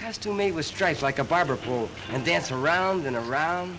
costume made with stripes like a barber pole and dance around and around.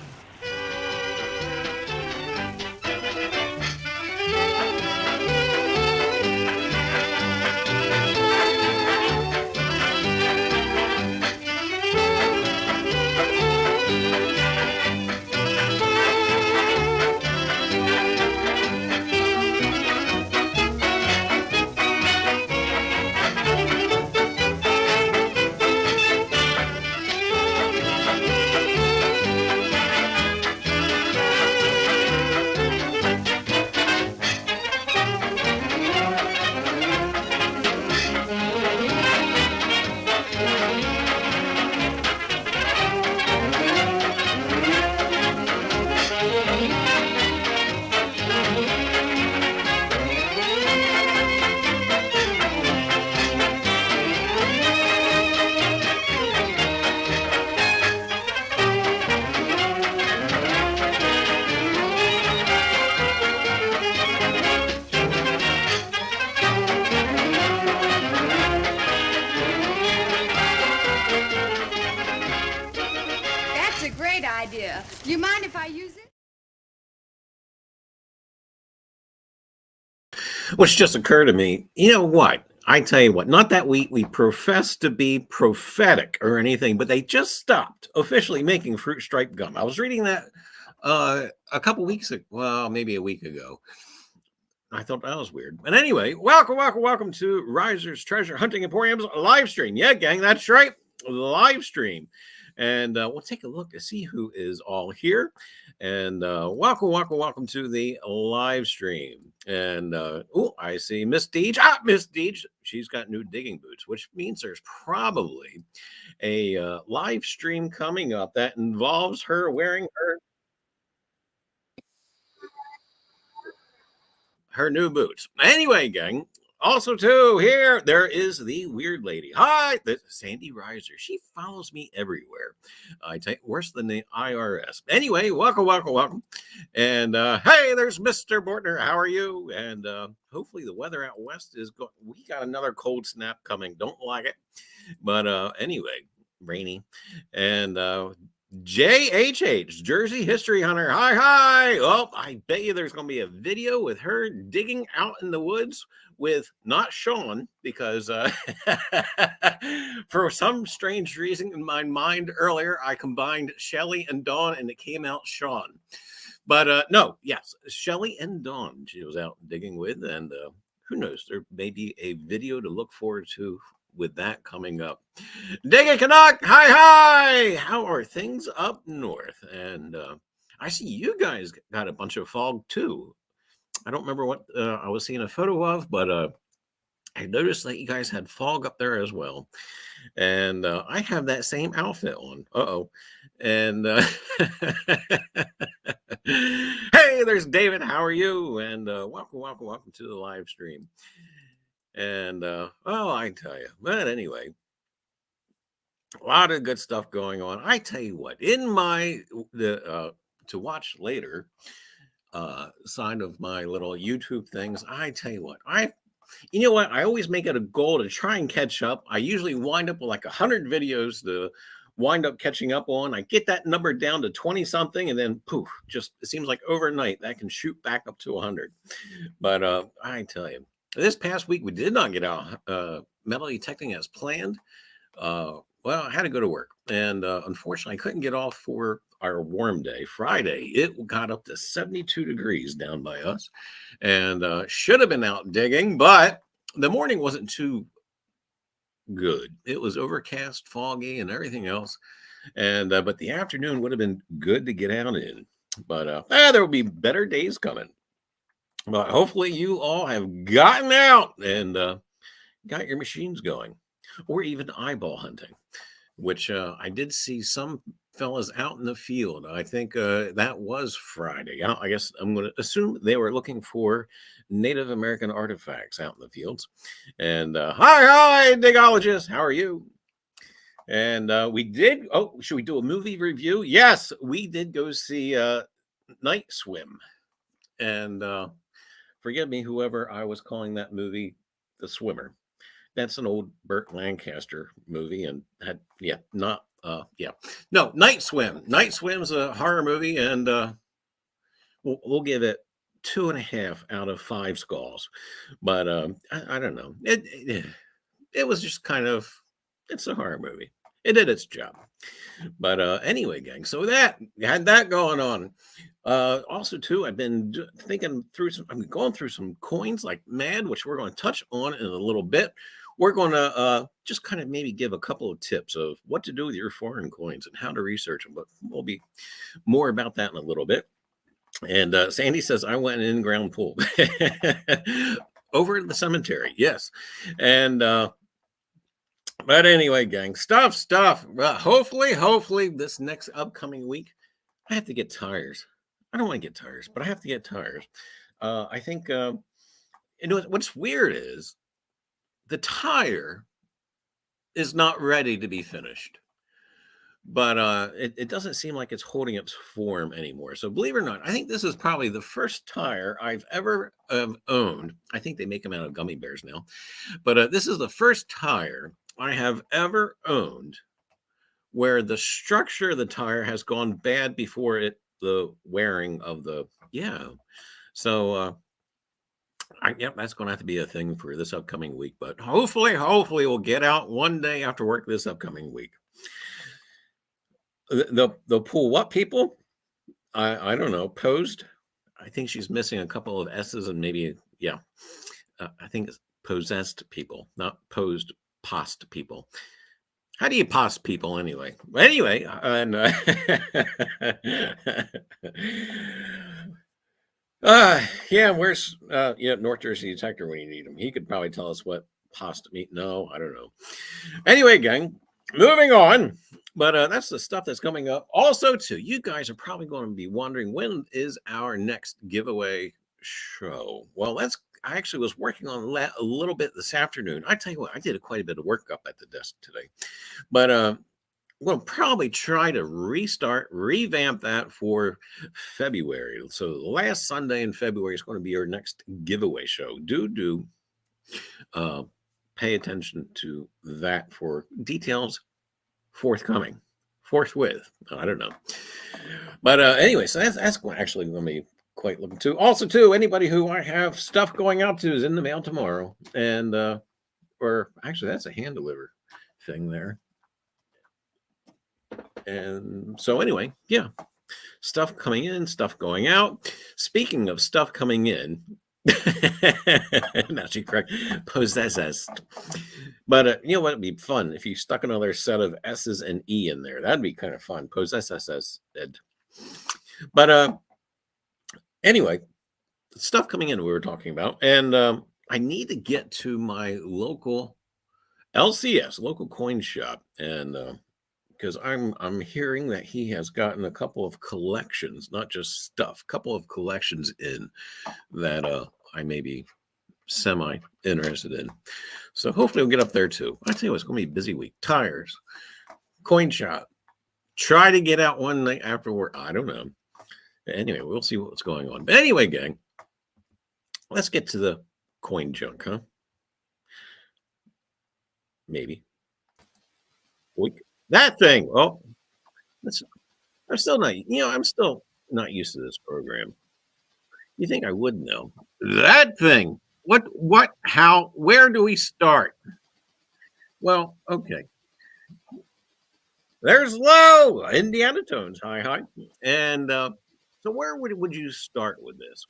That's a great idea. Do you mind if I use it? Which just occurred to me, you know what? I tell you what, not that we profess to be prophetic or anything, but they just stopped officially making fruit stripe gum. I was reading that a couple weeks ago, well, maybe a week ago. I thought that was weird. But anyway, welcome to Riser's Treasure Hunting Emporium's live stream. Yeah, gang, that's right, live stream. And we'll take a look to see who is all here. And welcome to the live stream. And oh, I see Miss Deej. Miss Deej, she's got new digging boots, which means there's probably a live stream coming up that involves her wearing her new boots. Anyway, gang. Also, too, here there is the weird lady. Hi, this is Sandy Riser. She follows me everywhere. I take worse than the IRS. Anyway, welcome. And hey, there's Mr. Bortner. How are you? And hopefully the weather out west is going. We got another cold snap coming. Don't like it, but anyway, rainy. And JHH, Jersey History Hunter. Hi. Oh, I bet you there's going to be a video with her digging out in the woods with not Sean, because for some strange reason in my mind earlier, I combined Shelly and Dawn and it came out Sean. But no, yes, Shelly and Dawn she was out digging with. And who knows, there may be a video to look forward to with that coming up. Dig Canuck, hi. How are things up north? And I see you guys got a bunch of fog too. I don't remember what I was seeing a photo of, but I noticed that you guys had fog up there as well. And I have that same outfit on. And hey, there's David. How are you? And welcome to the live stream. And well, I tell you, but anyway, a lot of good stuff going on. I tell you what, in my to watch later side of my little YouTube things, I tell you what, you know what, I always make it a goal to try and catch up. I usually wind up with like 100 videos to wind up catching up on. I get that number down to 20 something, and then poof, just it seems like overnight that can shoot back up to 100. But I tell you, this past week we did not get out metal detecting as planned. Well, I had to go to work, and unfortunately, I couldn't get off for our warm day, Friday. It got up to 72 degrees down by us, and should have been out digging, but the morning wasn't too good. It was overcast, foggy, and everything else, and but the afternoon would have been good to get out in. But there will be better days coming. But hopefully, you all have gotten out and got your machines going, or even eyeball hunting, which I did see some fellas out in the field. I think that was Friday. I guess I'm going to assume they were looking for Native American artifacts out in the fields. And hi, digologist. How are you? And we did. Oh, should we do a movie review? Yes, we did go see Night Swim. And forgive me, whoever I was calling that movie, The Swimmer. That's an old Burt Lancaster movie, and had no, Night Swim. Night Swim's a horror movie, and we'll give it 2.5 out of 5 skulls. But I don't know. It was just kind of, it's a horror movie. It did its job. But anyway, gang, so that had that going on. Also, too, I've been thinking through I'm going through some coins like mad, which we're going to touch on in a little bit. We're going to just kind of maybe give a couple of tips of what to do with your foreign coins and how to research them. But we'll be more about that in a little bit. And Sandy says, I went in ground pool over at the cemetery. Yes. And but anyway, gang, stuff. Hopefully this next upcoming week, I have to get tires. I don't want to get tires, but I have to get tires. I think, what's weird is the tire is not ready to be finished, but it doesn't seem like it's holding its form anymore. So believe it or not, I think this is probably the first tire I've ever owned. I think they make them out of gummy bears now, but this is the first tire I have ever owned where the structure of the tire has gone bad before the wearing of the So that's going to have to be a thing for this upcoming week. But hopefully we'll get out one day after work this upcoming week. The pool, what people? I don't know. Posed. I think she's missing a couple of S's and maybe I think it's possessed people, not posed. Post people. How do you post people anyway? Anyway, and where's North Jersey detector when you need him? He could probably tell us what post meat. No, I don't know. Anyway, gang, moving on. But that's the stuff that's coming up. Also, too, you guys are probably going to be wondering, when is our next giveaway show? Well, I actually was working on that a little bit this afternoon. I tell you what, I did quite a bit of work up at the desk today. But we'll probably try to revamp that for February. So the last Sunday in February is going to be our next giveaway show. Do pay attention to that for details forthcoming. Forthwith. I don't know. But anyway, so that's actually going to be quite looking to. Also, too, anybody who I have stuff going out to is in the mail tomorrow. And or actually that's a hand deliver thing there. And so anyway, stuff coming in, stuff going out. Speaking of stuff coming in, now she correct, possessed. But you know what would be fun if you stuck another set of S's and E in there. That'd be kind of fun. Possessed. But anyway, stuff coming in we were talking about, and I need to get to my local LCS, local coin shop, and because I'm hearing that he has gotten a couple of collections, not just stuff, couple of collections in that I may be semi interested in. So hopefully we'll get up there too. I tell you what, it's going to be a busy week. Tires, coin shop. Try to get out one night after work. I don't know. Anyway, we'll see what's going on. But anyway, gang, let's get to the coin junk, huh? Maybe. That thing. Oh, I'm still not used to this program. You think I would know? That thing. What, how, where do we start? Well, okay. There's Low, Indiana Tones. Hi. And so where would you start with this?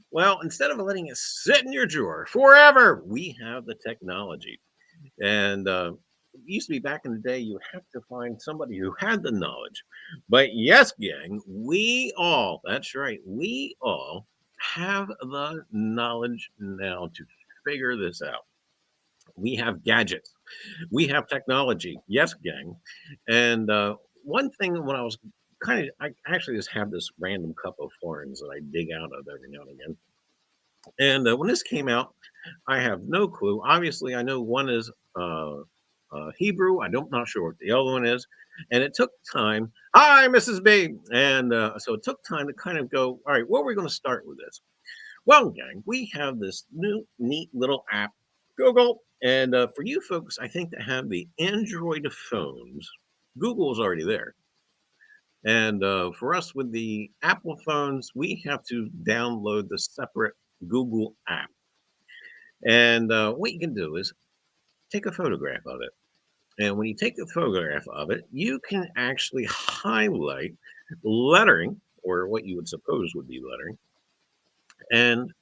Well, instead of letting it sit in your drawer forever, we have the technology. And it used to be back in the day, you have to find somebody who had the knowledge. But yes, gang, that's right, we all have the knowledge now to figure this out. We have gadgets. We have technology. Yes, gang. And one thing when I actually just have this random cup of foreigns that I dig out of every now and again. And when this came out, I have no clue. Obviously, I know one is Hebrew. Not sure what the other one is. And it took time. Hi, Mrs. B. And so it took time to kind of go, all right, where are we going to start with this? Well, gang, we have this new neat little app. Google. And for you folks, I think that have the Android phones, Google's already there. And for us with the Apple phones, we have to download the separate Google app. And what you can do is take a photograph of it. And when you take a photograph of it, you can actually highlight lettering, or what you would suppose would be lettering, and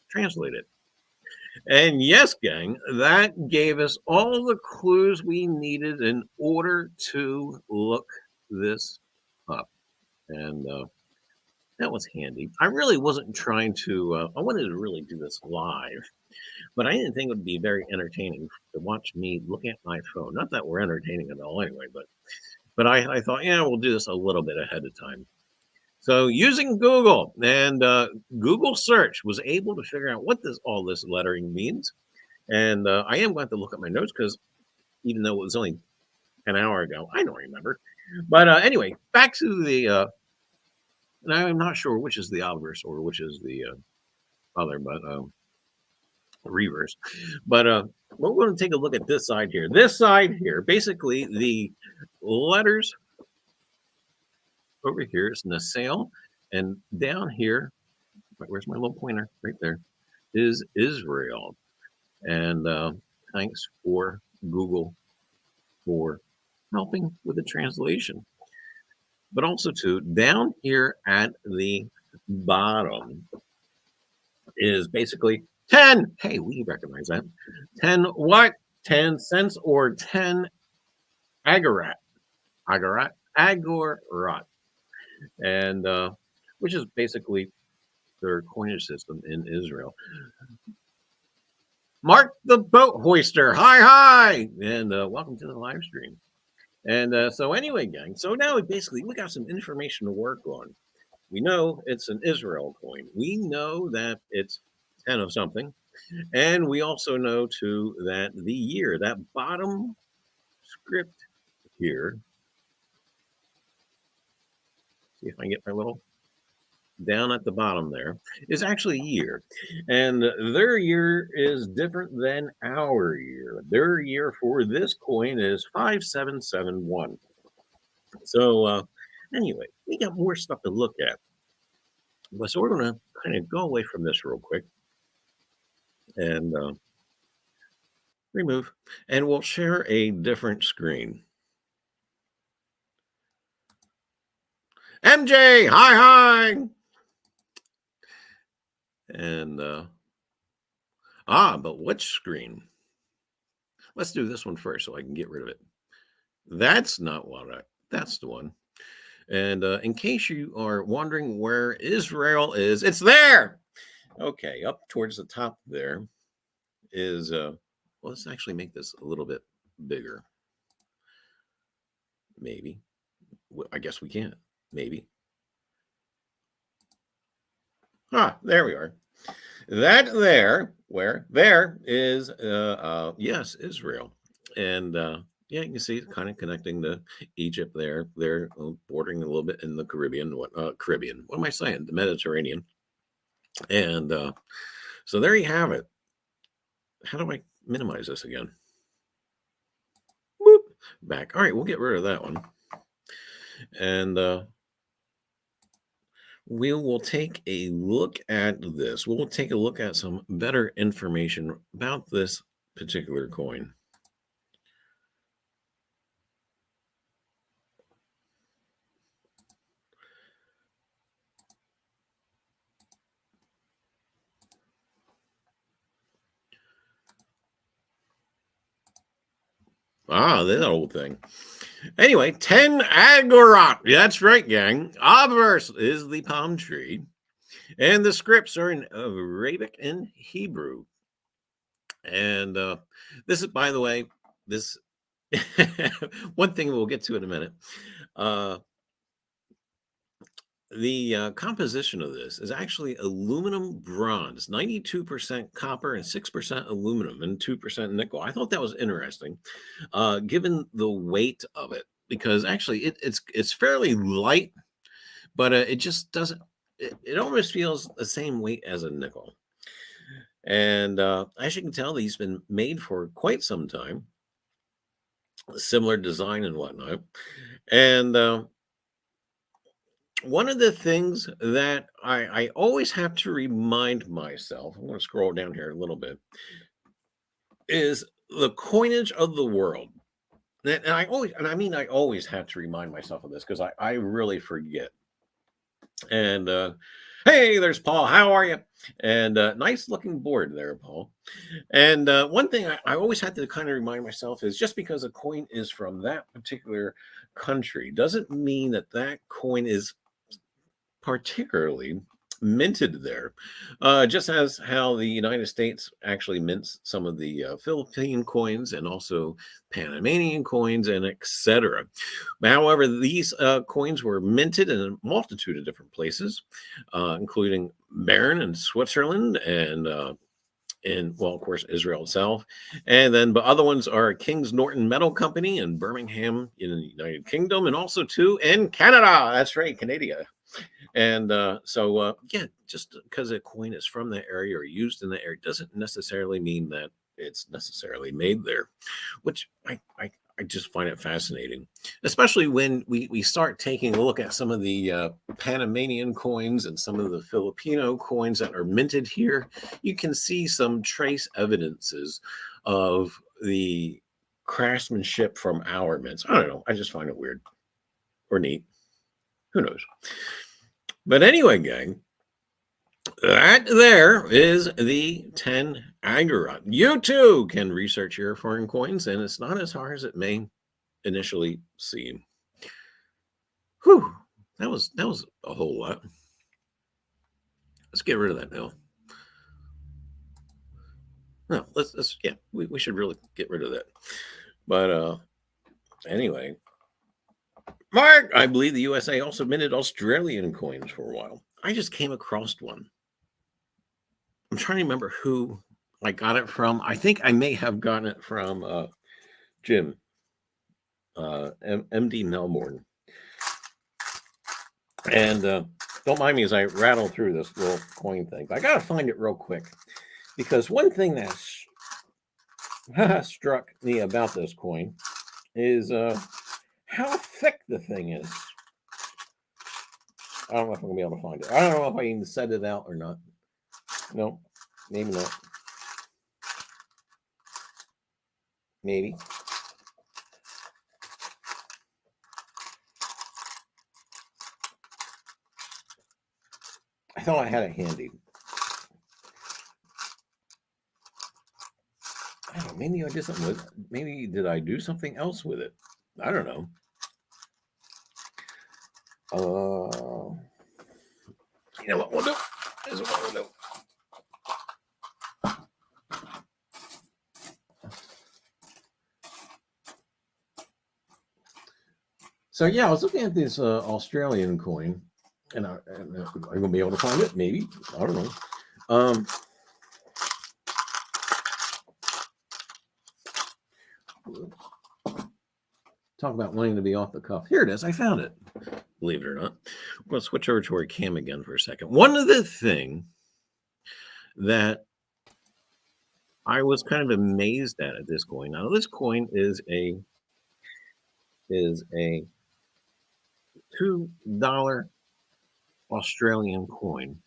translate it. And yes, gang, that gave us all the clues we needed in order to look this up. And that was handy. I really wasn't trying to, I wanted to really do this live, but I didn't think it would be very entertaining to watch me look at my phone. Not that we're entertaining at all anyway, but I thought, yeah, we'll do this a little bit ahead of time. So using Google and Google search was able to figure out what all this lettering means. And I am going to look at my notes because even though it was only an hour ago, I don't remember. But anyway, back to the, and I'm not sure which is the obverse or which is the other, but reverse. But we're going to take a look at this side here. This side here, basically the letters over here is Nasale, and down here, where's my little pointer? Right there, is Israel. And thanks for Google for helping with the translation. But also too, down here at the bottom is basically 10. Hey, we recognize that. 10 what? 10 cents or 10 agorat. Agorat. And which is basically their coinage system in Israel. Mark the boat hoister. Hi. And welcome to the live stream. And so anyway, gang, so now we got some information to work on. We know it's an Israel coin. We know that it's 10 of something. And we also know, too, that the year, that bottom script here, see if I can get my little down at the bottom there, is actually a year. And their year is different than our year. Their year for this coin is 5771. So anyway, we got more stuff to look at. So we're going to kind of go away from this real quick and remove, and we'll share a different screen. MJ, hi. And but which screen? Let's do this one first so I can get rid of it. That's not that's the one. And in case you are wondering where Israel is, it's there. Okay, up towards the top there is, well, let's actually make this a little bit bigger. Maybe. I guess we can't. Maybe. There we are. That there is, yes, Israel. And yeah, you can see it's kind of connecting to Egypt there. They're bordering a little bit in the Caribbean. What am I saying? The Mediterranean. And so there you have it. How do I minimize this again? Boop, back. All right, we'll get rid of that one. And we will take a look at this. We'll take a look at some better information about this particular coin. That old thing. Anyway, 10 agorat. That's right, gang. Obverse is the palm tree. And the scripts are in Arabic and Hebrew. And this is, by the way, this one thing we'll get to in a minute. The composition of this is actually aluminum bronze, 92% copper and 6% aluminum and 2% nickel. I thought that was interesting, given the weight of it, because actually it's fairly light, but it just doesn't. It almost feels the same weight as a nickel. And as you can tell, these been made for quite some time, similar design and whatnot. And one of the things that I always have to remind myself, I'm going to scroll down here a little bit, is the coinage of the world. And I always have to remind myself of this because I really forget. And hey, there's Paul. How are you? And nice looking board there, Paul. And one thing I always have to kind of remind myself is just because a coin is from that particular country doesn't mean that that coin is particularly minted there, just as how the United States actually mints some of the Philippine coins and also Panamanian coins and etc. However, these coins were minted in a multitude of different places, including Bern in Switzerland and well, of course, Israel itself. And then, but other ones are King's Norton Metal Company in Birmingham in the United Kingdom, and also too in Canada. That's right, Canada. And yeah, just because a coin is from that area or used in that area doesn't necessarily mean that it's necessarily made there, which I just find it fascinating, especially when we start taking a look at some of the Panamanian coins and some of the Filipino coins that are minted here. You can see some trace evidences of the craftsmanship from our mints. I don't know. I just find it weird or neat. Who knows? But anyway, gang, that there is the 10 Agorot. You too can research your foreign coins, and it's not as hard as it may initially seem. Whew, that was a whole lot. Let's get rid of that now. No, let's yeah, we should really get rid of that. But anyway. Mark, I believe the USA also minted Australian coins for a while. I just came across one. I'm trying to remember who I got it from. I think I may have gotten it from Jim, MD Melbourne. And don't mind me as I rattle through this little coin thing. But I got to find it real quick. Because one thing that struck me about this coin is how thick the thing is. I don't know if I'm going to be able to find it. I don't know if I even set it out or not. No, maybe not. Maybe. I thought I had it handy. I don't know, maybe I did something with it. Maybe did I do something else with it? I don't know. You know what we'll do? This is what we'll do. So yeah, I was looking at this Australian coin, and I'm going to be able to find it. Maybe, I don't know. Talk about wanting to be off the cuff. Here it is. I found it. Believe it or not. I'm going to switch over to our cam again for a second. One of the things that I was kind of amazed at this coin. Now, this coin is a $2 Australian coin.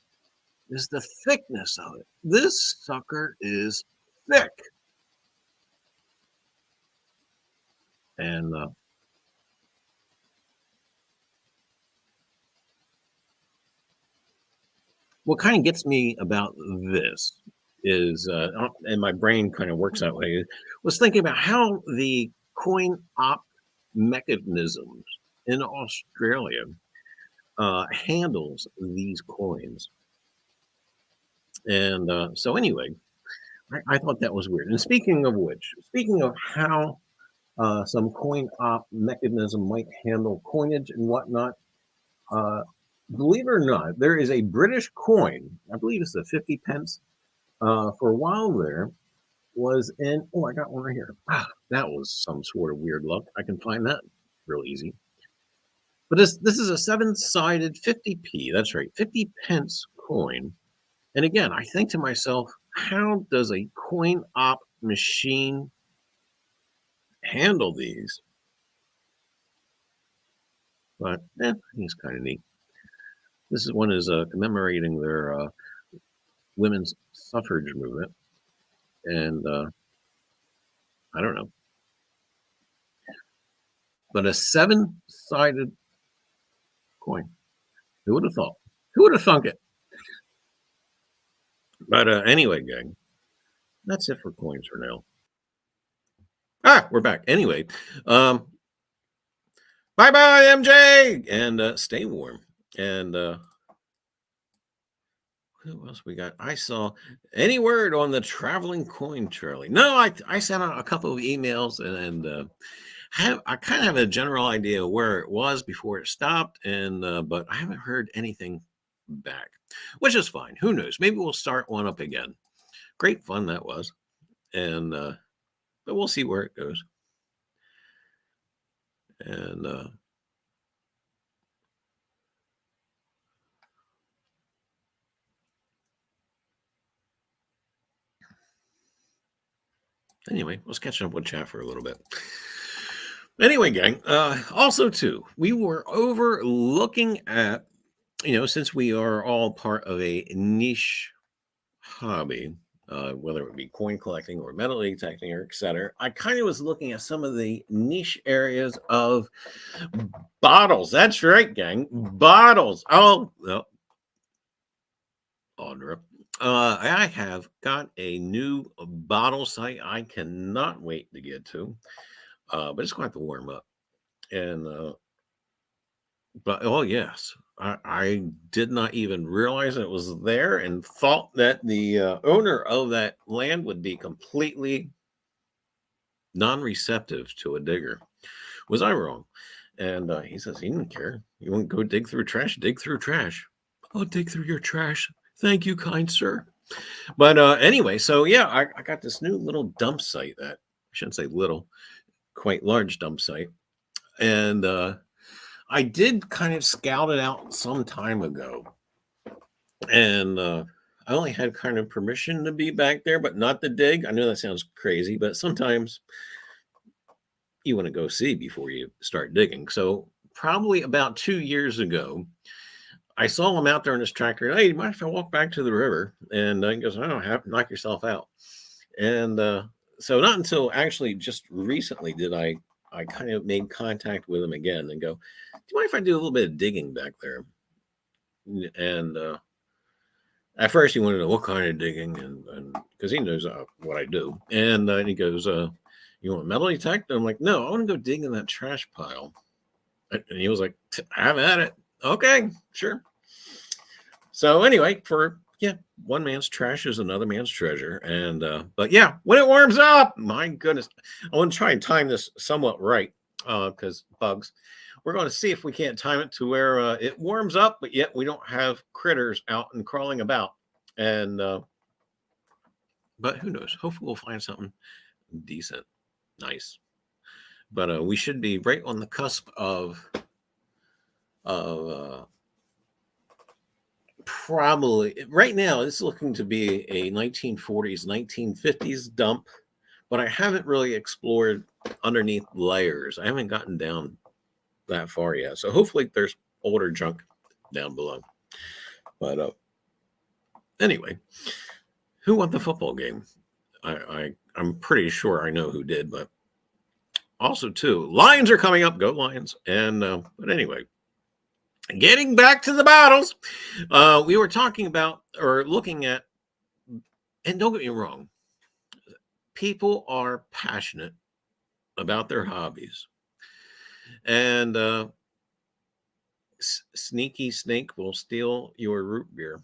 Is the thickness of it. This sucker is thick. And what kind of gets me about this is, and my brain kind of works that way, was thinking about how the coin op mechanisms in Australia handles these coins. And so anyway, I thought that was weird. And speaking of which, speaking of how some coin op mechanism might handle coinage and whatnot, believe it or not, there is a British coin, I believe it's a 50 pence, for a while there, was in, oh, I got one right here. That was some sort of weird luck. I can find that real easy. But this is a 7-sided 50p, that's right, 50 pence coin. And again, I think to myself, how does a coin op machine handle these? But it's kind of neat. This is one is commemorating their women's suffrage movement, and I don't know, but a seven-sided coin. Who would have thought? Who would have thunk it? But anyway, gang, that's it for coins for now. We're back. Anyway, bye bye, MJ, and stay warm. And who else we got? I saw any word on the traveling coin trolley. No, I sent out a couple of emails and I kind of have a general idea where it was before it stopped, and but I haven't heard anything back, which is fine. Who knows? Maybe we'll start one up again. Great fun that was, and but we'll see where it goes. And anyway, let's catch up with chat for a little bit. Anyway, gang, also too, we were over looking at, since we are all part of a niche hobby, whether it be coin collecting or metal detecting or etc., I kind of was looking at some of the niche areas of bottles. That's right, gang, bottles. Oh, no. Audra. I have got a new bottle site I cannot wait to get to. But it's going to have to warm up. And but oh yes, I did not even realize it was there and thought that the owner of that land would be completely non-receptive to a digger. Was I wrong? And he says he didn't care. You want to go dig through trash? Dig through trash. I'll dig through your trash. Thank you, kind sir. But anyway, so yeah, I got this new little dump site that I shouldn't say little, quite large dump site. And I did kind of scout it out some time ago. And I only had kind of permission to be back there, but not to dig. I know that sounds crazy, but sometimes you want to go see before you start digging. So probably about 2 years ago, I saw him out there in his tractor. Hey, do you mind if I walk back to the river? And he goes, I don't have knock yourself out. And so not until actually just recently did I kind of made contact with him again and go, do you mind if I do a little bit of digging back there? And at first he wanted to know what kind of digging, and because he knows what I do. And he goes, you want metal detect? I'm like, no, I want to go dig in that trash pile. And he was like, have at it. Okay, sure. So anyway, one man's trash is another man's treasure. And but yeah, when it warms up, my goodness, I want to try and time this somewhat right because bugs. We're going to see if we can't time it to where it warms up, but yet we don't have critters out and crawling about. And but who knows? Hopefully we'll find something decent, nice. But we should be right on the cusp of probably right now it's looking to be a 1940s 1950s dump, but I haven't really explored underneath layers. I haven't gotten down that far yet, so hopefully there's older junk down below. But anyway, who won the football game? I'm pretty sure I know who did, but also too, Lions are coming up. Go Lions! And but anyway, getting back to the battles, we were talking about or looking at, and don't get me wrong, people are passionate about their hobbies, and sneaky snake will steal your root beer.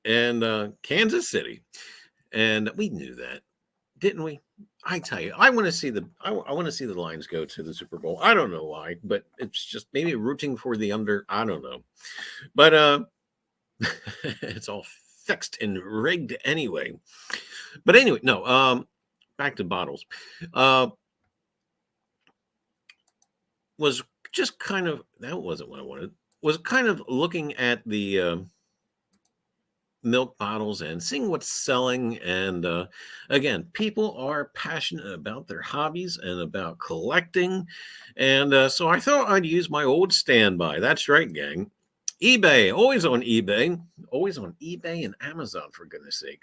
And Kansas City, and we knew that, didn't we? I tell you, I want to see I want to see the Lions go to the Super Bowl. I don't know why, but it's just maybe rooting for the under. I don't know, but it's all fixed and rigged anyway. But anyway, no. Back to bottles. Was just kind of that wasn't what I wanted. Was kind of looking at the milk bottles and seeing what's selling. And again, people are passionate about their hobbies and about collecting. And so I thought I'd use my old standby. That's right, gang. eBay, always on eBay and Amazon, for goodness sake.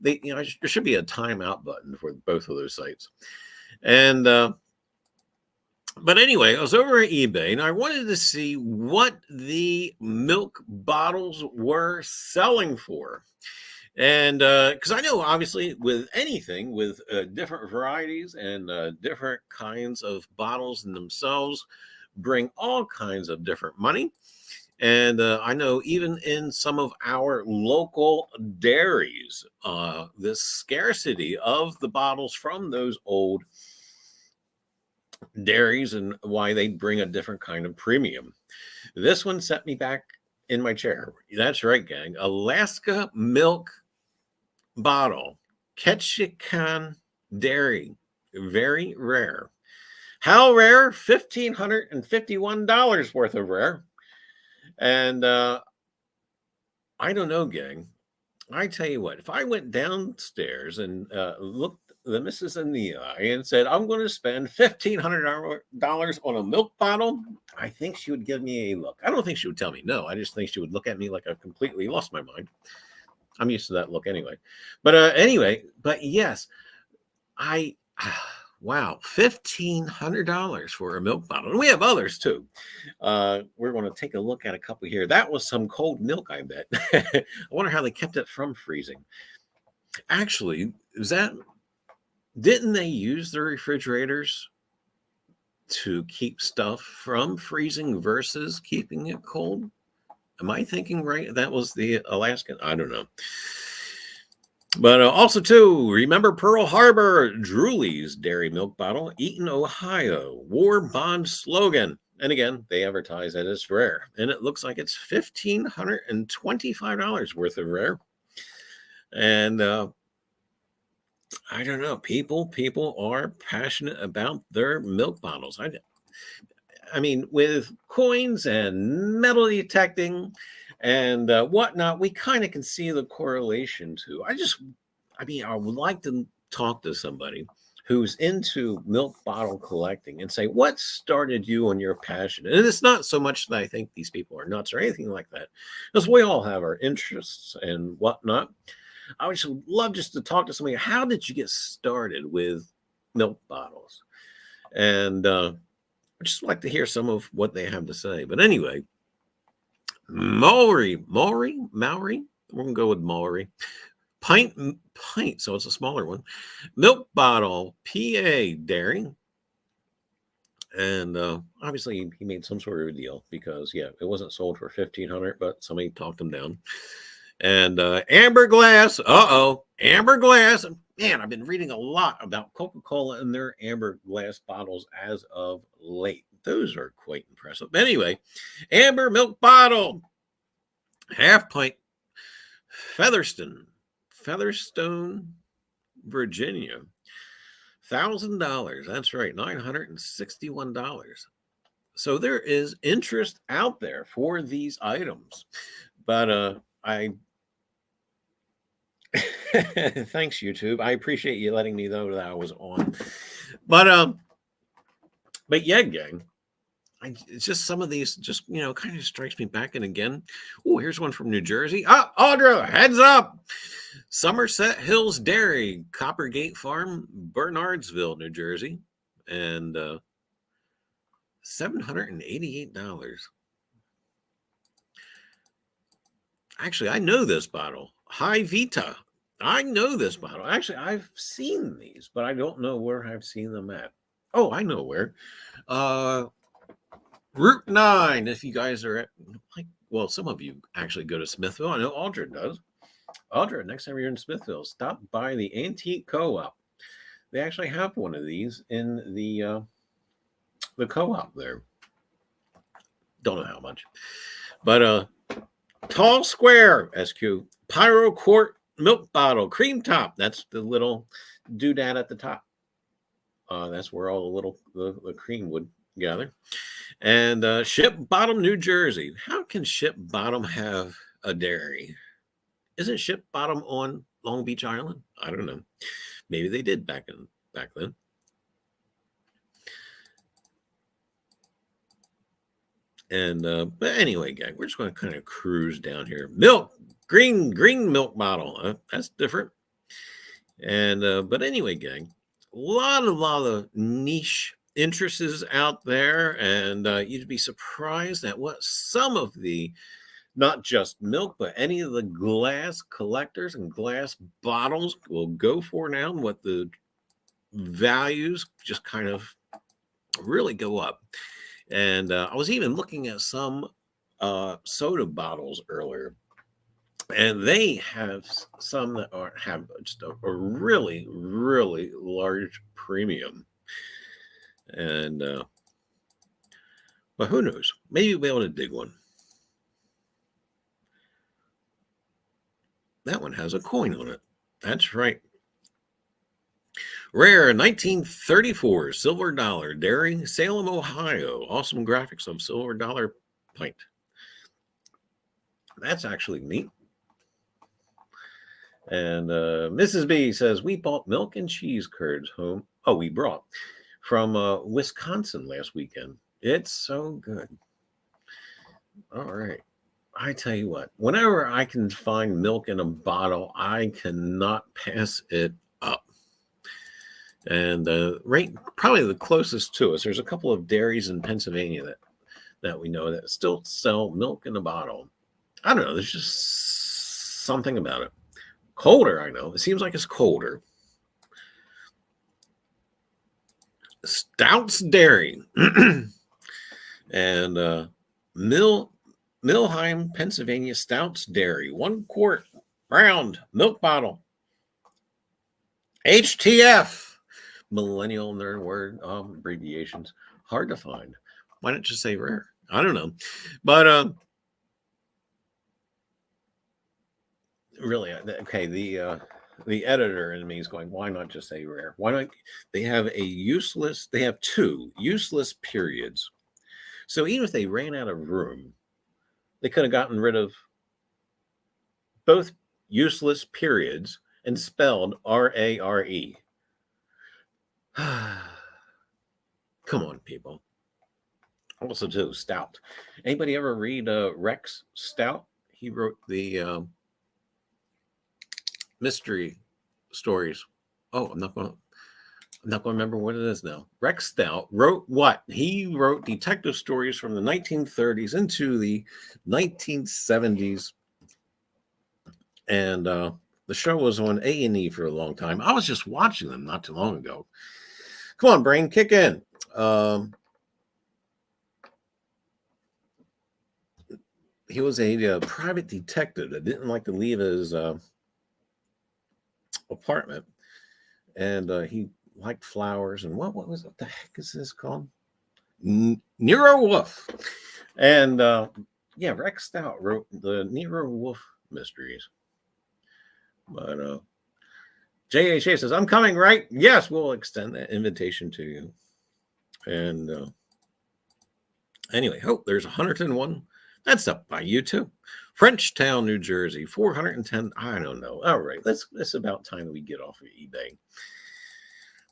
There should be a timeout button for both of those sites. And but anyway, I was over at eBay and I wanted to see what the milk bottles were selling for. And because I know, obviously, with anything, with different varieties and different kinds of bottles in themselves, bring all kinds of different money. And I know even in some of our local dairies, the scarcity of the bottles from those old dairies and why they bring a different kind of premium. This one set me back in my chair. That's right, gang. Alaska milk bottle, Ketchikan dairy, very rare. How rare? $1,551 worth of rare. And I don't know, gang. I tell you what, if I went downstairs and looked the missus in the eye and said, I'm going to spend $1,500 on a milk bottle, I think she would give me a look. I don't think she would tell me no. I just think she would look at me like I've completely lost my mind. I'm used to that look anyway. But yes, wow, $1,500 for a milk bottle. And we have others too. We're going to take a look at a couple here. That was some cold milk, I bet. I wonder how they kept it from freezing. Actually, didn't they use the refrigerators to keep stuff from freezing versus keeping it cold? Am I thinking right? That was the Alaskan. I don't know. But also, too, remember Pearl Harbor, Drooly's dairy milk bottle, Eaton, Ohio, war bond slogan. And again, they advertise that it's rare. And it looks like it's $1,525 worth of rare. And I don't know. People are passionate about their milk bottles. I mean, with coins and metal detecting and whatnot, we kind of can see the correlation too. I would like to talk to somebody who's into milk bottle collecting and say, what started you on your passion? And it's not so much that I think these people are nuts or anything like that, because we all have our interests and whatnot. I would love just to talk to somebody. How did you get started with milk bottles? And I'd just like to hear some of what they have to say. But anyway, Maori, we're going to go with Maori. Pint, so it's a smaller one. Milk bottle, PA dairy. And obviously he made some sort of a deal because, yeah, it wasn't sold for $1,500, but somebody talked him down. And amber glass, amber glass. Man, I've been reading a lot about Coca-Cola and their amber glass bottles as of late. Those are quite impressive. Anyway, amber milk bottle, half pint, Featherstone, Virginia, $1,000. That's right, $961. So there is interest out there for these items, but thanks, YouTube. I appreciate you letting me know that I was on. But yeah, gang. It's just some of these just, kind of strikes me back. And again, oh, here's one from New Jersey. Audra, heads up. Somerset Hills Dairy, Coppergate Farm, Bernardsville, New Jersey. And $788. Actually, I know this bottle. Hi Vita. I know this bottle. Actually, I've seen these, but I don't know where I've seen them at. Oh, I know where. Route 9, if you guys are at, some of you actually go to Smithville. I know Audra does. Audra, next time you're in Smithville, stop by the Antique Co-op. They actually have one of these in the co-op there. Don't know how much. But Tall Square, SQ, Pyro Quart milk bottle, cream top. That's the little doodad at the top. That's where all the cream would gather. And Ship Bottom, New Jersey. How can Ship Bottom have a dairy? Isn't Ship Bottom on Long Beach Island? I don't know. Maybe they did back then. And but anyway, gang, we're just going to kind of cruise down here. Milk, green milk bottle. That's different. And but anyway, gang, a lot of niche interests out there, and you'd be surprised at what some of the, not just milk, but any of the glass collectors and glass bottles will go for now, and what the values just kind of really go up. And I was even looking at some soda bottles earlier, and they have some that have just a really, really large premium. And but who knows? Maybe we'll be able to dig one. That one has a coin on it. That's right. Rare 1934 silver dollar dairy, Salem, Ohio. Awesome graphics of silver dollar pint. That's actually neat. And Mrs. B says, we bought milk and cheese curds home. Oh, we brought from Wisconsin last weekend. It's so good. All right. I tell you what, whenever I can find milk in a bottle, I cannot pass it up. And right, probably the closest to us, there's a couple of dairies in Pennsylvania that we know that still sell milk in a bottle. I don't know. There's just something about it. Colder, I know. It seems like it's colder. Stouts Dairy and Millheim, Pennsylvania. Stouts Dairy, 1 quart round milk bottle. HTF. Millennial nerd word abbreviations. Hard to find. Why not just say rare? I don't know. But really, okay, the editor in me is going, why not just say rare? Why not? They have 2 useless periods. So even if they ran out of room, they could have gotten rid of both useless periods and spelled RARE. Come on, people. Also, too, Stout. Anybody ever read Rex Stout? He wrote the mystery stories. Oh, I'm not going to remember what it is now. Rex Stout wrote what? He wrote detective stories from the 1930s into the 1970s, and the show was on A&E for a long time. I was just watching them not too long ago. Come on, brain, kick in. He was a private detective that didn't like to leave his apartment, and he liked flowers. And what the heck is this called? Nero Wolfe. And yeah, Rex Stout wrote the Nero Wolfe mysteries. But J.H.A. says, I'm coming, right? Yes, we'll extend that invitation to you. And anyway, there's 101. That's up by you too. Frenchtown, New Jersey, 410. I don't know. All right, it's about time we get off of eBay.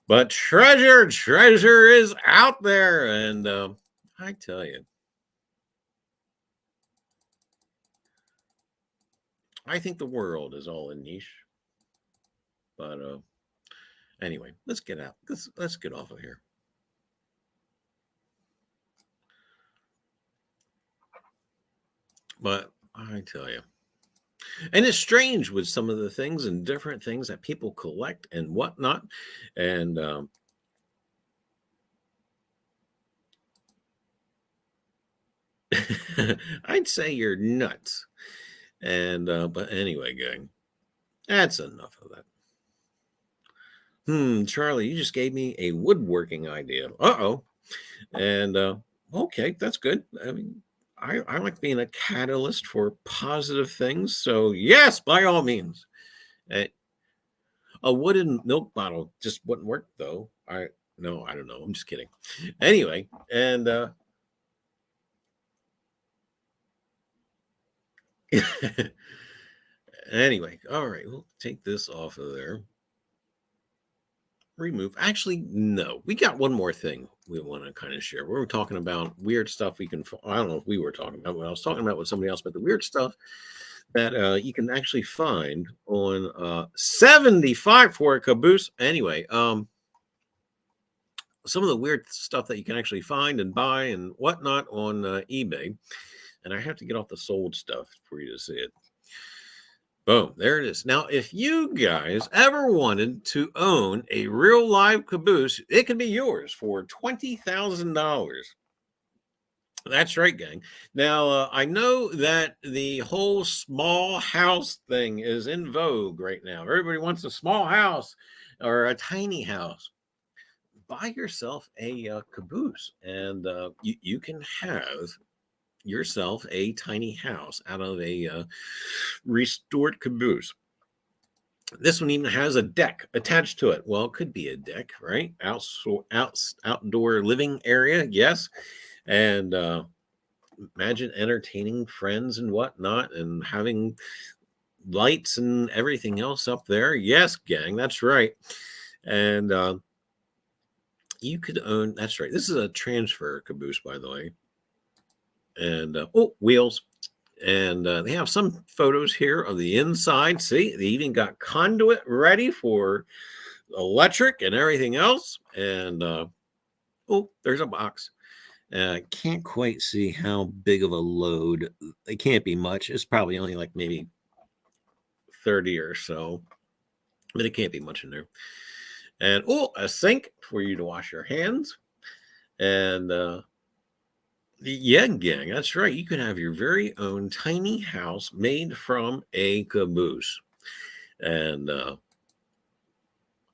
But treasure is out there, and I tell you, I think the world is all in niche. But anyway, let's get out. Let's get off of here. But I tell you, and it's strange with some of the things and different things that people collect and whatnot. And I'd say you're nuts. And but anyway, gang, that's enough of that. Charlie, you just gave me a woodworking idea. And okay, that's good. I mean, I like being a catalyst for positive things. So yes, by all means. A wooden milk bottle just wouldn't work though. I don't know. I'm just kidding. Anyway, and Anyway, all right, we'll take this off of there. Remove. Actually, no. We got one more thing we want to kind of share. We were talking about weird stuff we can. I don't know if we were talking about what I was talking about with somebody else, but the weird stuff that you can actually find on 75 for a caboose. Anyway, some of the weird stuff that you can actually find and buy and whatnot on eBay. And I have to get off the sold stuff for you to see it. Boom, there it is. Now, if you guys ever wanted to own a real live caboose, it can be yours for $20,000. That's right, gang. Now, I know that the whole small house thing is in vogue right now. Everybody wants a small house or a tiny house. Buy yourself a caboose, and you can have yourself a tiny house out of a restored caboose. This one even has a deck attached to it. Well, it could be a deck, right? Outdoor living area, yes. And imagine entertaining friends and whatnot and having lights and everything else up there. Yes, gang, that's right. And you could own, that's right. This is a transfer caboose, by the way. And wheels. And they have some photos here of the inside. See, they even got conduit ready for electric and everything else. And there's a box. Can't quite see how big of a load. It can't be much. It's probably only like maybe 30 or so, but it can't be much in there. And a sink for you to wash your hands. And yeah, gang, that's right. You can have your very own tiny house made from a caboose. And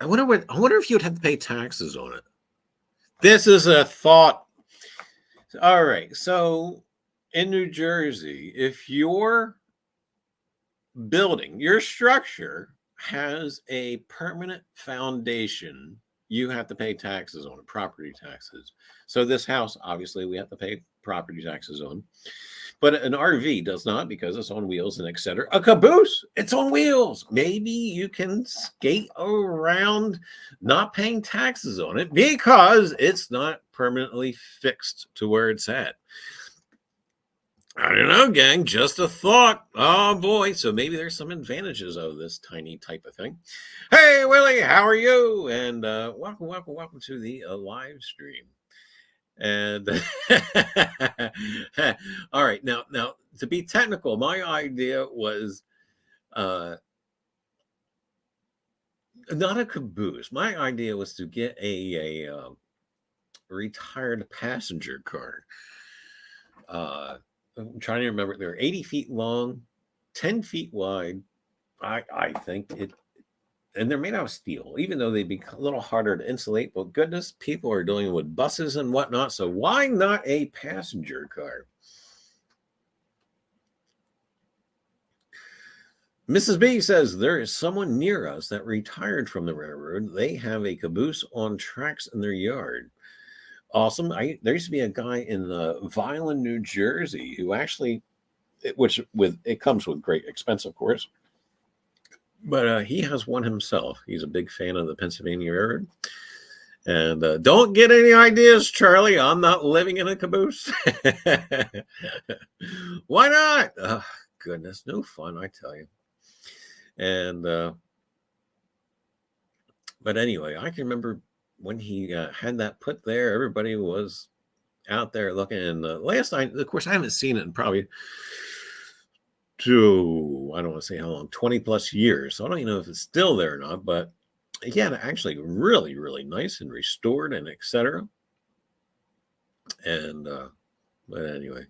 I wonder if you'd have to pay taxes on it. This is a thought. All right. So in New Jersey, if your building, your structure has a permanent foundation, you have to pay taxes on it, property taxes. So this house, obviously, we have to pay property taxes on. But an RV does not, because it's on wheels and etc. A caboose, it's on wheels. Maybe you can skate around not paying taxes on it because it's not permanently fixed to where it's at. I don't know, gang. Just a thought. Oh, boy. So maybe there's some advantages of this tiny type of thing. Hey, Willie, how are you? And welcome to the live stream. And all right. Now, to be technical, my idea was not a caboose. My idea was to get a retired passenger car. I'm trying to remember. They're 80 feet long, 10 feet wide. I think it, and they're made out of steel, even though they'd be a little harder to insulate. But goodness, people are dealing with buses and whatnot. So why not a passenger car? Mrs. B says there is someone near us that retired from the railroad. They have a caboose on tracks in their yard. Awesome. There used to be a guy in Violin, New Jersey, who actually, it comes with great expense, of course, but he has one himself. He's a big fan of the Pennsylvania Railroad. And don't get any ideas, Charlie. I'm not living in a caboose. Why not? Oh, goodness, no fun, I tell you. And but anyway, I can remember when he had that put there, everybody was out there looking. And last night, of course, I haven't seen it in probably I don't want to say how long, 20 plus years. So I don't even know if it's still there or not, but yeah, actually really, really nice and restored and etc. And, but anyway,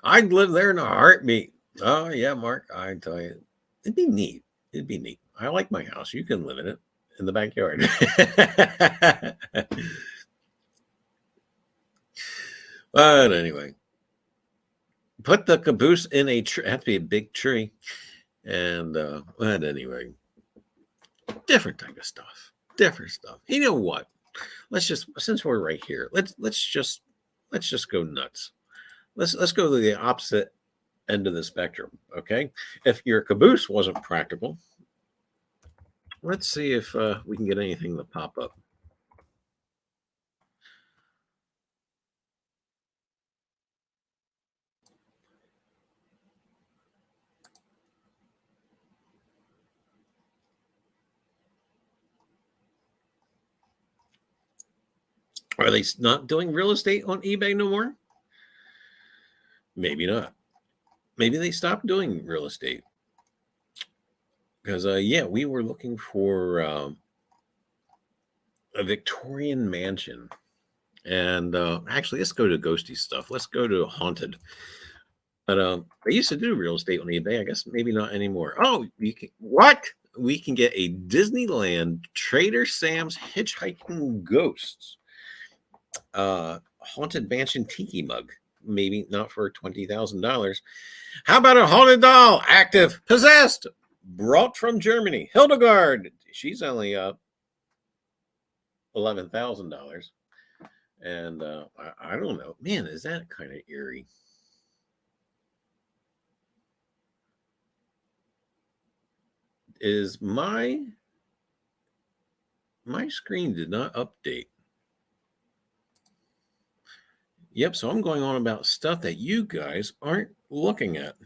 I'd live there in a heartbeat. Oh yeah, Mark, I tell you, it'd be neat. It'd be neat. I like my house. You can live in it in the backyard. But anyway, put the caboose in a tree. It has to be a big tree. And but anyway, different type of stuff. Different stuff. You know what? Let's just, since we're right here, let's just go nuts. Let's go to the opposite end of the spectrum. Okay, if your caboose wasn't practical, let's see if we can get anything to pop up. Are they not doing real estate on eBay no more? Maybe not. Maybe they stopped doing real estate. Because, yeah, we were looking for a Victorian mansion. And actually, let's go to ghosty stuff. Let's go to haunted. But they used to do real estate on eBay. I guess maybe not anymore. Oh, you can, what? We can get a Disneyland Trader Sam's Hitchhiking Ghosts haunted mansion tiki mug. Maybe not for $20,000. How about a haunted doll? Active, possessed, brought from Germany. Hildegard. She's only $11,000. And I don't know. Man, is that kind of eerie? Is my screen did not update. Yep, so I'm going on about stuff that you guys aren't looking at.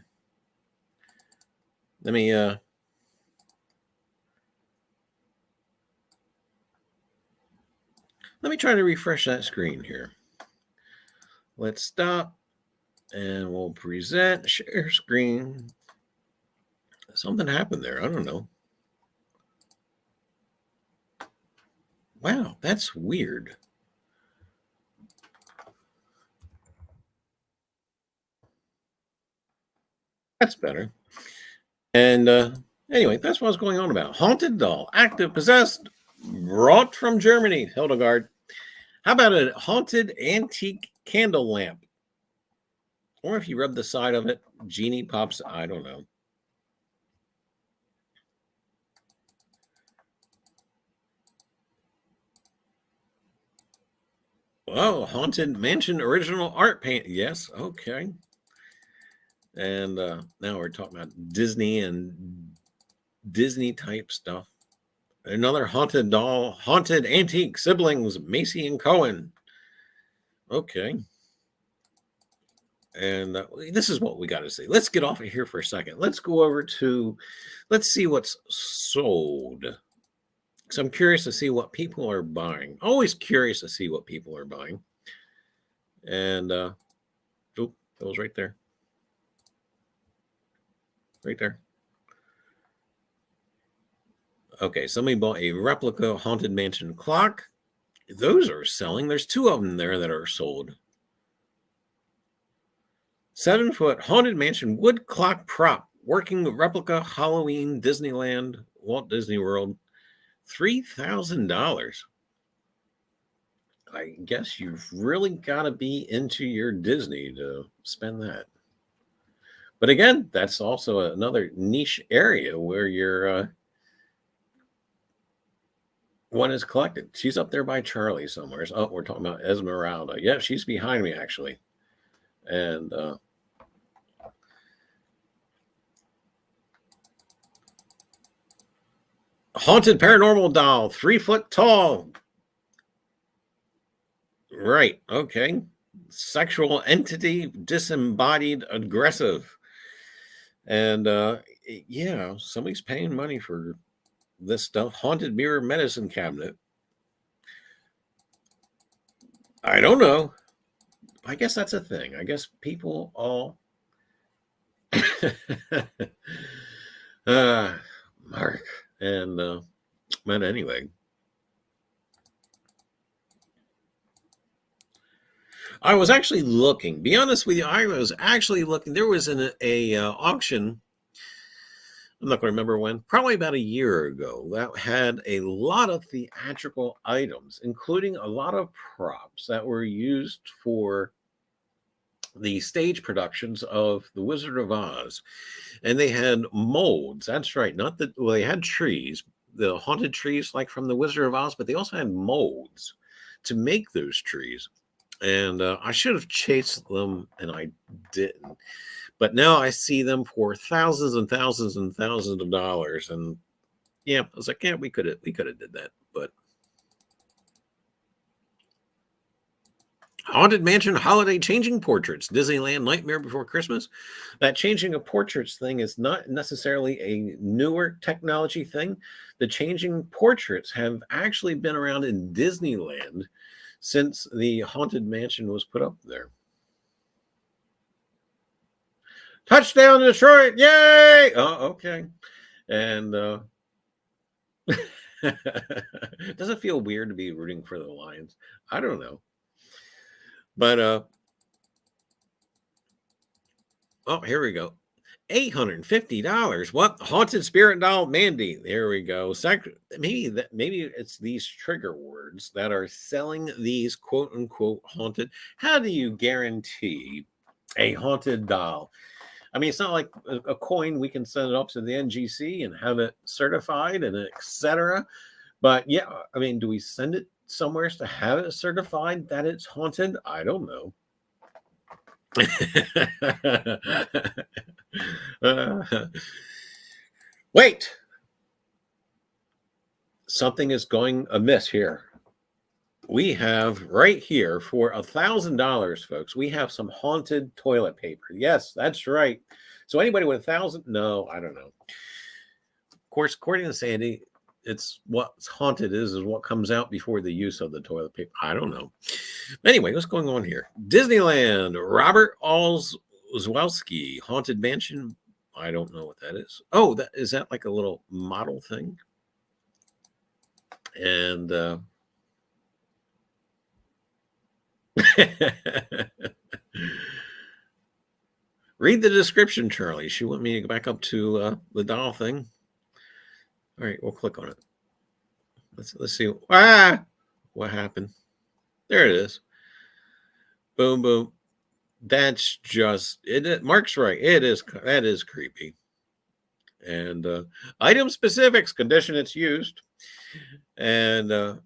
Let me try to refresh that screen here. Let's stop and we'll present, share screen. Something happened there. I don't know. Wow, that's weird. That's better. And anyway, that's what I was going on about. Haunted doll, active, possessed, brought from Germany, Hildegard. How about a haunted antique candle lamp? Or if you rub the side of it, genie pops. I don't know. Oh, haunted mansion original art paint. Yes, okay. And now we're talking about Disney and Disney type stuff. Another haunted doll, haunted antique siblings, Macy and Cohen. Okay. And this is what we got to say. Let's get off of here for a second. Let's go over to, let's see what's sold. Because I'm curious to see what people are buying. Always curious to see what people are buying. And, oh, it was right there. Right there. Okay, somebody bought a replica Haunted Mansion clock. Those are selling. There's two of them there that are sold. 7-foot Haunted Mansion wood clock prop. Working replica Halloween Disneyland Walt Disney World. $3,000. I guess you've really got to be into your Disney to spend that. But again, that's also another niche area where your one is collected. She's up there by Charlie somewhere. Oh, we're talking about Esmeralda. Yeah, she's behind me actually. And haunted paranormal doll, 3 foot tall. Right. Okay. Sexual entity, disembodied, aggressive. And yeah, somebody's paying money for this stuff. Haunted mirror medicine cabinet. I don't know. I guess that's a thing. I guess people all Mark. And but anyway. I was actually looking. Be honest with you, I was actually looking. There was an auction. I'm not going to remember when. Probably about a year ago. That had a lot of theatrical items, including a lot of props that were used for the stage productions of The Wizard of Oz, and they had molds. That's right. Not that. Well, they had trees, the haunted trees, like from The Wizard of Oz, but they also had molds to make those trees. And I should have chased them, and I didn't. But now I see them for thousands and thousands and thousands of dollars. And yeah, I was like, yeah, we could have did that. But Haunted Mansion Holiday Changing Portraits, Disneyland Nightmare Before Christmas. That changing of portraits thing is not necessarily a newer technology thing. The changing portraits have actually been around in Disneyland since the Haunted Mansion was put up there. Touchdown Detroit! Yay! Oh, okay. And does it feel weird to be rooting for the Lions? I don't know. But oh, here we go. $850. What? Haunted Spirit Doll Mandy. There we go. Maybe it's these trigger words that are selling these quote unquote haunted. How do you guarantee a haunted doll? I mean, it's not like a coin. We can send it up to the NGC and have it certified and etc. But yeah, I mean, do we send it somewhere to have it certified that it's haunted? I don't know. Wait, something is going amiss here. We have right here for $1,000, folks. We have some haunted toilet paper. Yes, that's right. So anybody with 1,000? No, I don't know. Of course, according to Sandy, it's what's haunted is what comes out before the use of the toilet paper. I don't know. Anyway, what's going on here? Disneyland, Robert Olszewski, Haunted Mansion. I don't know what that is. Oh, is that like a little model thing? And read the description, Charlie. She want me to go back up to the doll thing. All right, we'll click on it. Let's see. What happened? There it is. Boom, boom. That's just it. Mark's right. That is creepy. And item specifics, condition it's used, and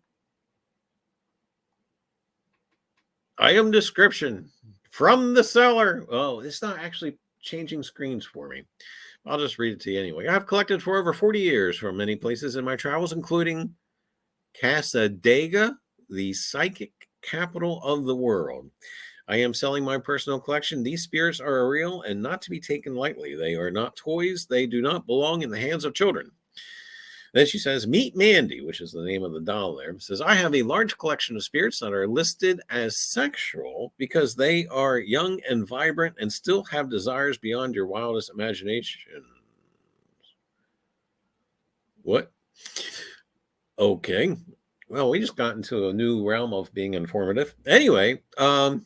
item description from the seller. Oh, it's not actually changing screens for me. I'll just read it to you anyway. I've collected for over 40 years from many places in my travels, including Casadega, the psychic capital of the world. I am selling my personal collection. These spirits are real and not to be taken lightly. They are not toys. They do not belong in the hands of children. Then she says, Meet Mandy, which is the name of the doll there. It says, I have a large collection of spirits that are listed as sexual because they are young and vibrant and still have desires beyond your wildest imagination. What? Okay. Well, we just got into a new realm of being informative. Anyway, I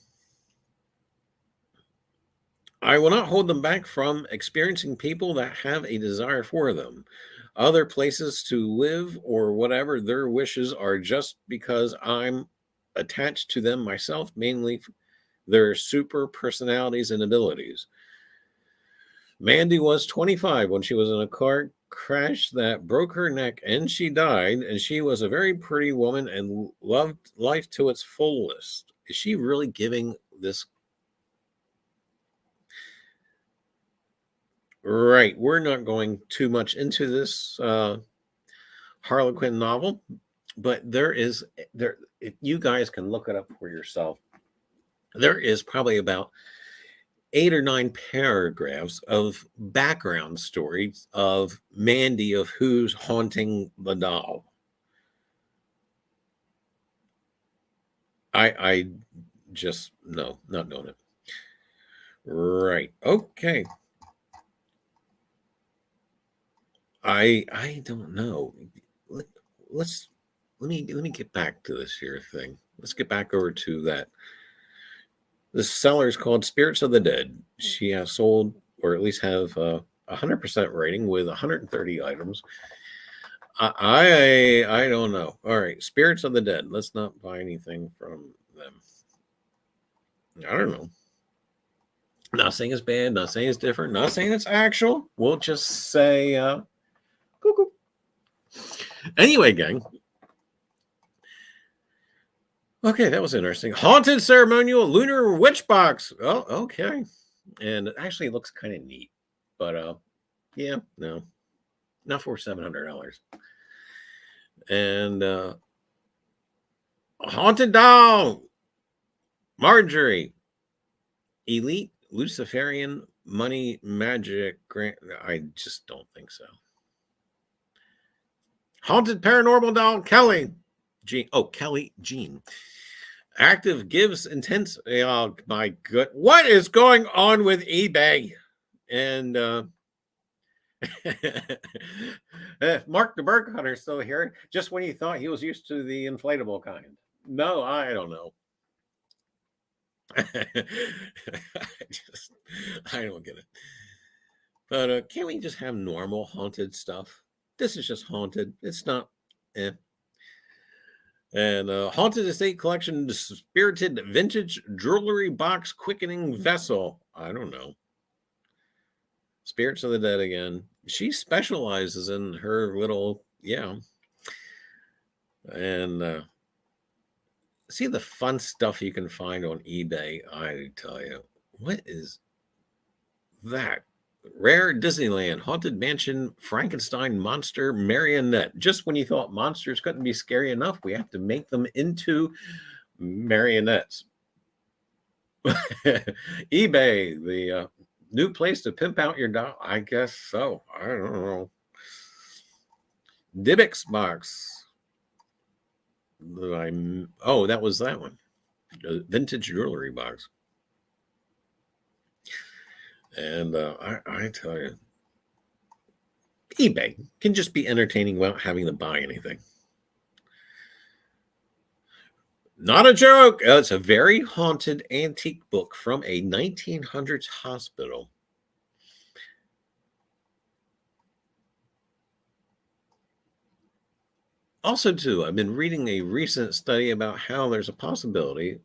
will not hold them back from experiencing people that have a desire for them. Other places to live or whatever their wishes are just because I'm attached to them myself, mainly their super personalities and abilities. Mandy was 25 when she was in a car crash that broke her neck and she died, and she was a very pretty woman and loved life to its fullest. Is she really giving this? Right. We're not going too much into this Harlequin novel, but there. You guys can look it up for yourself. There is probably about 8 or 9 paragraphs of background stories of Mandy, of who's haunting the doll. I just, no, not doing it. Right. Okay. I don't know. Let me get back to this here thing. Let's get back over to that. The seller is called Spirits of the Dead. She has sold, or at least have, 100% rating with 130 items. I don't know. All right, Spirits of the Dead. Let's not buy anything from them. I don't know. Not saying it's bad. Not saying it's different. Not saying it's actual. We'll just say, cuckoo. Anyway, gang. Okay, that was interesting. Haunted ceremonial lunar witch box. Oh, okay. And it actually looks kind of neat. But yeah, no. Not for $700. And haunted doll. Marjorie. Elite Luciferian money magic grant. I just don't think so. Haunted paranormal doll Kelly. Jean. Oh, Kelly Jean. Active gives intense. Oh my good. What is going on with eBay? And Mark the Bird Hunter is still here. Just when you thought he was used to the inflatable kind. No, I don't know. I don't get it. But can't we just have normal haunted stuff? This is just haunted. It's not. Eh. And Haunted Estate Collection Spirited Vintage Jewelry Box Quickening Vessel. I don't know. Spirits of the Dead again. She specializes in her little, yeah. And see the fun stuff you can find on eBay. I tell you. What is that? Rare Disneyland Haunted Mansion Frankenstein Monster Marionette. Just when you thought monsters couldn't be scary enough, we have to make them into marionettes. eBay, the new place to pimp out your doll. I guess so. I don't know. Dybbuk's box. Oh, that was that one. The vintage jewelry box. And I tell you, eBay can just be entertaining without having to buy anything. Not a joke. It's a very haunted antique book from a 1900s hospital. Also, too, I've been reading a recent study about how there's a possibility.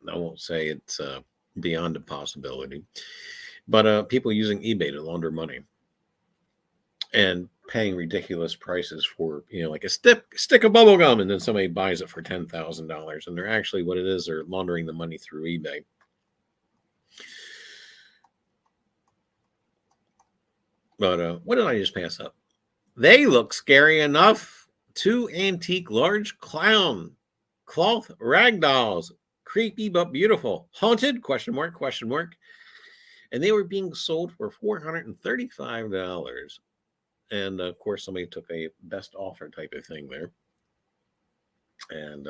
I won't say it's beyond a possibility, but people using eBay to launder money and paying ridiculous prices for, like a stick of bubble gum, and then somebody buys it for $10,000, and they're actually what it is, they're laundering the money through eBay. But what did I just pass up? They look scary enough. 2 antique large clown cloth rag dolls. Creepy but beautiful. Haunted? Question mark. And they were being sold for $435. And of course, somebody took a best offer type of thing there. And,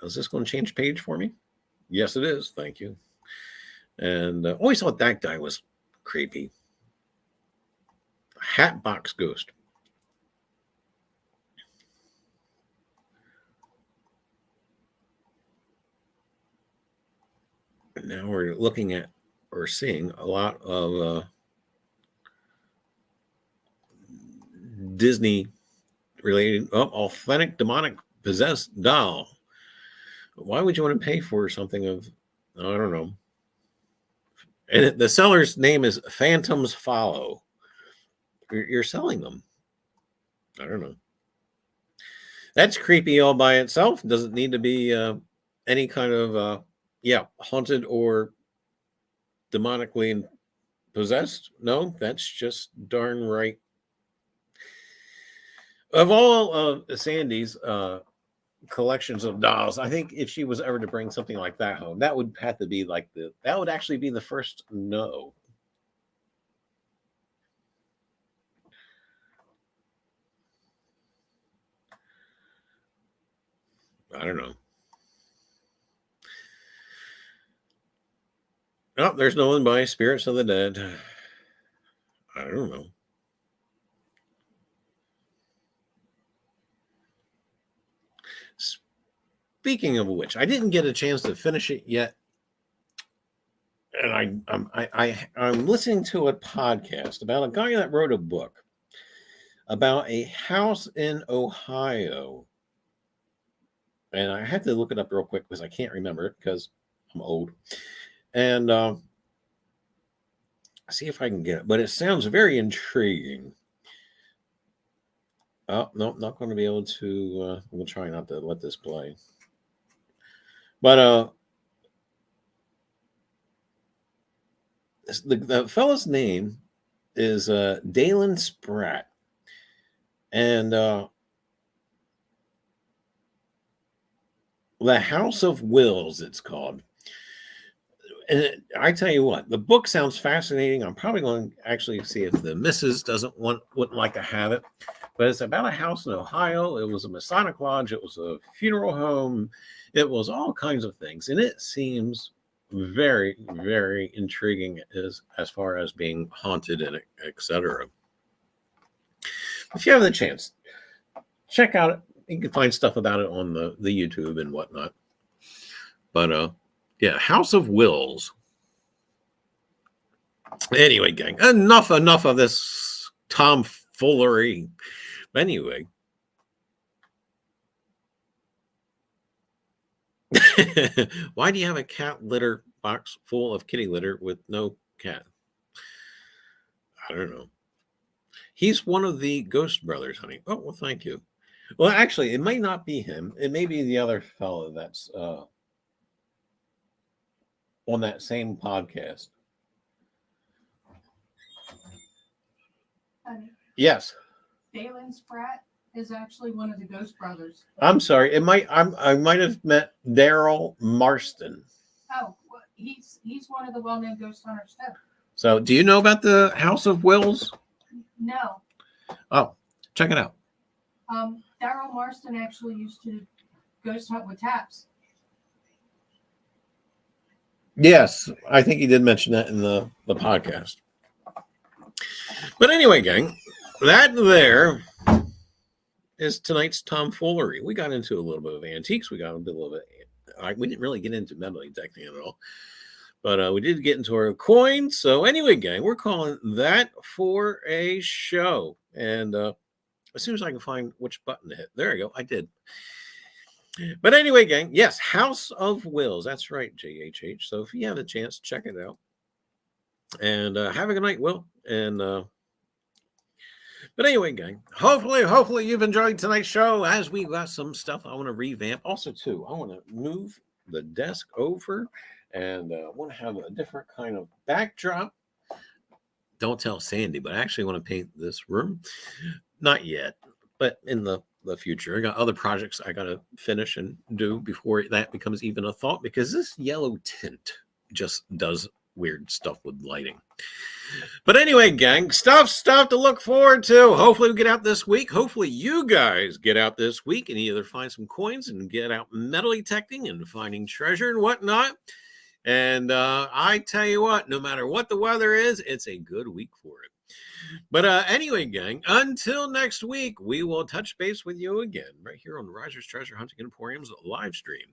is this going to change page for me? Yes, it is. Thank you. And always thought that guy was creepy. Hatbox Ghost. And now we're looking at or seeing a lot of Disney related, authentic demonic possessed doll. Why would you want to pay for something of, I don't know. And the seller's name is Phantoms Follow. You're selling them. I don't know. That's creepy all by itself. Doesn't need to be any kind of, haunted or demonically possessed. No, that's just darn right. Of all of Sandy's collections of dolls, I think if she was ever to bring something like that home, that would have to be that would actually be the first no. I don't know. Oh, there's no one by Spirits of the Dead. I don't know. Speaking of which, I didn't get a chance to finish it yet, and I'm listening to a podcast about a guy that wrote a book about a house in Ohio, and I had to look it up real quick because I can't remember it because I'm old. And see if I can get it. But it sounds very intriguing. Oh, no, not going to be able to. We'll try not to let this play. But the fellow's name is Dalen Spratt. And The House of Wills, it's called. And I tell you what, the book sounds fascinating. I'm probably going to actually see if the missus wouldn't like to have it. But it's about a house in Ohio. It was a Masonic lodge. It was a funeral home. It was all kinds of things. And it seems very, very intriguing as far as being haunted and etc. If you have the chance, check out it. You can find stuff about it on the YouTube and whatnot. But yeah, House of Wills. Anyway, gang, enough of this tomfoolery. Anyway, why do you have a cat litter box full of kitty litter with no cat? I don't know. He's one of the Ghost Brothers, honey. Oh, well, thank you. Well, actually, it might not be him. It may be the other fellow that's on that same podcast. Yes. Dalen Spratt is actually one of the Ghost Brothers. I'm sorry. I might have met Daryl Marston. Oh, well, he's one of the well-known ghost hunters too. So, do you know about the House of Wills? No. Oh, check it out. Daryl Marston actually used to ghost hunt with taps. Yes, I think he did mention that in the podcast. But anyway, gang, that there is tonight's tomfoolery. We got into a little bit of antiques. We got into a little bit. We didn't really get into metal detecting at all. But we did get into our coins. So anyway, gang, we're calling that for a show. And as soon as I can find which button to hit. There you go. I did. But anyway, gang, yes, House of Wills. That's right, JHH. So if you have a chance, check it out. And have a good night, Will. And but anyway, gang, hopefully you've enjoyed tonight's show. As we got some stuff I want to revamp. Also, too, I want to move the desk over. And I want to have a different kind of backdrop. Don't tell Sandy, but I actually want to paint this room. Not yet, but in the future. I got other projects I got to finish and do before that becomes even a thought, because this yellow tint just does weird stuff with lighting. But anyway, gang, stuff to look forward to. Hopefully we get out this week. Hopefully you guys get out this week and either find some coins and get out metal detecting and finding treasure and whatnot. And I tell you what, no matter what the weather is, it's a good week for it. But anyway, gang, until next week, we will touch base with you again right here on the Risers Treasure Hunting Emporium's live stream.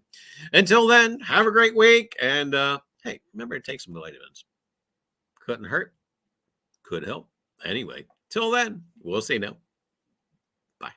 Until then, have a great week. And hey, remember to take some vitamins. Couldn't hurt. Could help. Anyway, till then, we'll see now. Bye.